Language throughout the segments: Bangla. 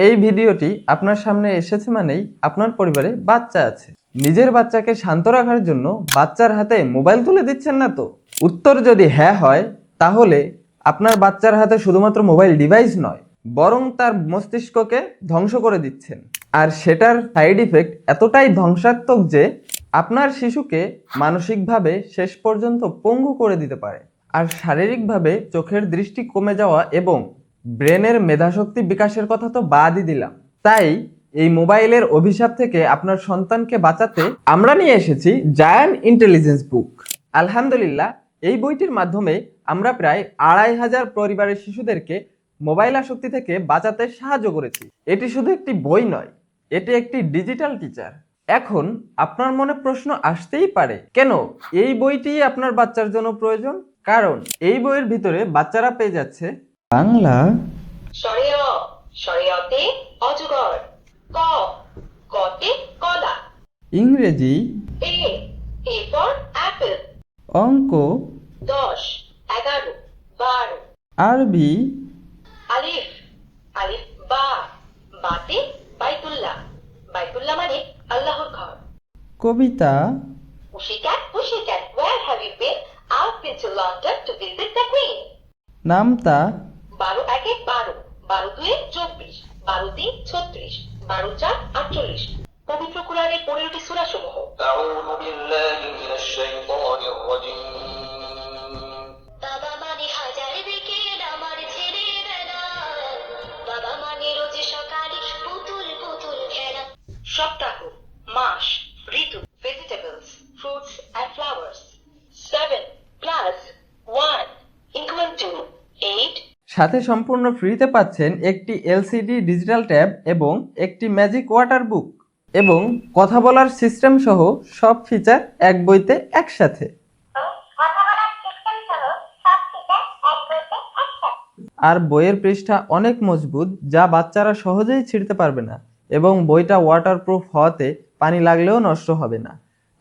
এই ভিডিওটি আপনার সামনে এসেছে মানেই আপনার পরিবারে বাচ্চা আছে। নিজের বাচ্চাকে শান্ত রাখার জন্য বাচ্চার হাতে মোবাইল তুলে দিচ্ছেন না তো? উত্তর যদি হ্যাঁ হয়, তাহলে আপনার বাচ্চার হাতে শুধুমাত্র মোবাইল ডিভাইস নয়, বরং তার মস্তিষ্ককে ধ্বংস করে দিচ্ছেন। আর সেটার সাইড ইফেক্ট এতটাই ধ্বংসাত্মক যে আপনার শিশুকে মানসিকভাবে শেষ পর্যন্ত পঙ্গু করে দিতে পারে। আর শারীরিকভাবে চোখের দৃষ্টি কমে যাওয়া এবং ব্রেনের মেধাশক্তি বিকাশের কথা তো বাদই দিলাম। তাই এই মোবাইলের অভিশাপ থেকে আপনার সন্তানকে বাঁচাতে আমরা নিয়ে এসেছি জায়ান্ট ইন্টেলিজেন্স বুক। আলহামদুলিল্লাহ, এই বইটির মাধ্যমে আমরা প্রায় ২৫০০ পরিবারের শিশুদেরকে মোবাইল আসক্তি থেকে বাঁচাতে সাহায্য করেছি। এটি শুধু একটি বই নয়, এটি একটি ডিজিটাল টিচার। এখন আপনার মনে প্রশ্ন আসতেই পারে, কেন এই বইটি আপনার বাচ্চার জন্য প্রয়োজন? কারণ এই বইয়ের ভিতরে বাচ্চারা পেয়ে যাচ্ছে বাংলা, শরিয়, শরিয়তে অজগর, ক, কতে কলা, ইংরেজি, এ ফর অ্যাপল, অঙ্ক, 10, 11, 12, আরবি, আলিফ, আলিফ বা, বাতে বাইতুল্লাহ, বাইতুল্লাহ মানে আল্লাহর ঘর, কবিতা, Pussycat, where have you been? I've been to London to visit the Queen. নামতা, 12 একে 12, 12 দুয়ে 24, 12 তিন 36, 12 চার 48। পবিত্র কোরআনের 15টি সূরা সমূহ। أعوذ بالله من الشيطان الرجيم বাবা মানে হাজার বিকেল আমার ছেলেবেলা, বাবা মানে রোজ সকালে পুতুল পুতুল খেলা। সপ্তাহ, মাস, ঋতু, vegetables, fruits and flowers. 7 plus 1 equal to 8. সাথে সম্পূর্ণ ফ্রিতে পাচ্ছেন একটি এলসিডি ডিজিটাল ট্যাব এবং একটি ম্যাজিক ওয়াটার বুক এবং কথা বলার সিস্টেম সহ সব ফিচার এক বইতে একসাথে। আর বইয়ের পৃষ্ঠা অনেক মজবুত, যা বাচ্চারা সহজেই ছিঁড়তে পারবে না, এবং বইটা ওয়াটারপ্রুফ হওয়াতে পানি লাগলেও নষ্ট হবে না।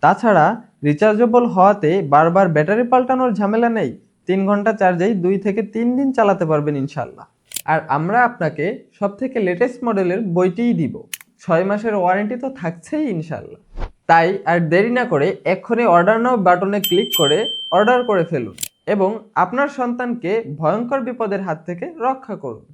তাছাড়া রিচার্জেবল হওয়াতে বারবার ব্যাটারি পাল্টানোর ঝামেলা নেই। 3 ঘন্টা চার্জেই 2 থেকে 3 দিন চালাতে পারবেন ইনশাল্লাহ। আর আমরা আপনাকে সবথেকে লেটেস্ট মডেলের বইটিই দিব। 6 মাসের ওয়ারেন্টি তো থাকছেই ইনশাল্লাহ। তাই আর দেরি না করে এক্ষুনি অর্ডার নাও বাটনে ক্লিক করে অর্ডার করে ফেলুন এবং আপনার সন্তানকে ভয়ঙ্কর বিপদের হাত থেকে রক্ষা করুন।